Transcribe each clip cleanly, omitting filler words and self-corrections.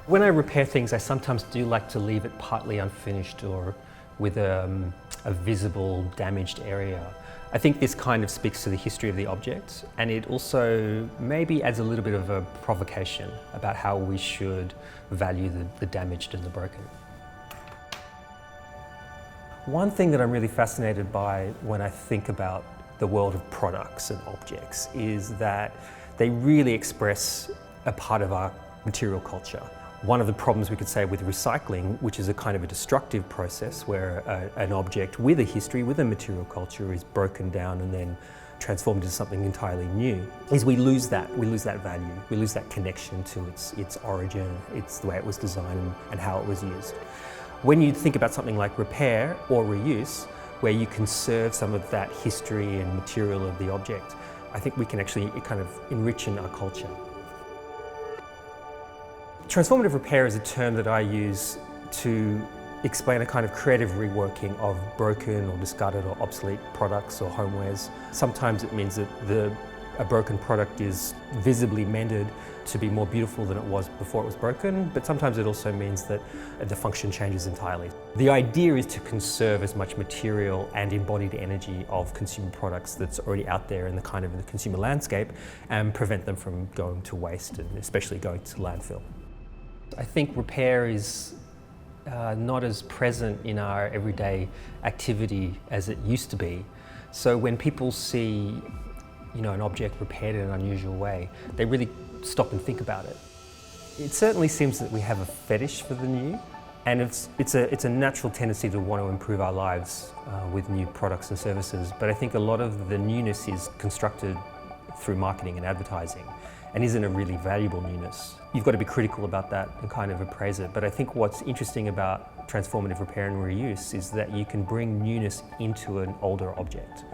When I repair things, I sometimes do like to leave it partly unfinished or with a visible damaged area. I think this kind of speaks to the history of the object, and it also maybe adds a little bit of a provocation about how we should value the damaged and the broken. One thing that I'm really fascinated by when I think about the world of products and objects is that they really express a part of our material culture. One of the problems we could say with recycling, which is a kind of a destructive process where an object with a history, with a material culture is broken down and then transformed into something entirely new, is we lose that value, we lose that connection to its origin, it's the way it was designed and how it was used. When you think about something like repair or reuse, where you conserve some of that history and material of the object, I think we can actually kind of enrich in our culture. Transformative repair is a term that I use to explain a kind of creative reworking of broken or discarded or obsolete products or homewares. Sometimes it means that a broken product is visibly mended to be more beautiful than it was before it was broken, but sometimes it also means that the function changes entirely. The idea is to conserve as much material and embodied energy of consumer products that's already out there in the kind of the consumer landscape and prevent them from going to waste and especially going to landfill. I think repair is not as present in our everyday activity as it used to be. So when people see, an object repaired in an unusual way, they really stop and think about it. It certainly seems that we have a fetish for the new, and it's a natural tendency to want to improve our lives with new products and services. But I think a lot of the newness is constructed through marketing and advertising, and isn't a really valuable newness. You've got to be critical about that and kind of appraise it. But I think what's interesting about transformative repair and reuse is that you can bring newness into an older object.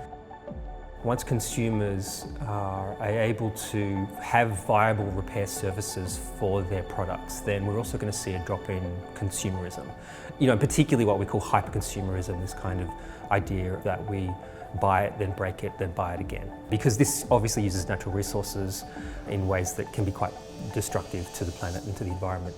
Once consumers are able to have viable repair services for their products, then we're also going to see a drop in consumerism. Particularly what we call hyper-consumerism, this kind of idea that we buy it, then break it, then buy it again. Because this obviously uses natural resources in ways that can be quite destructive to the planet and to the environment.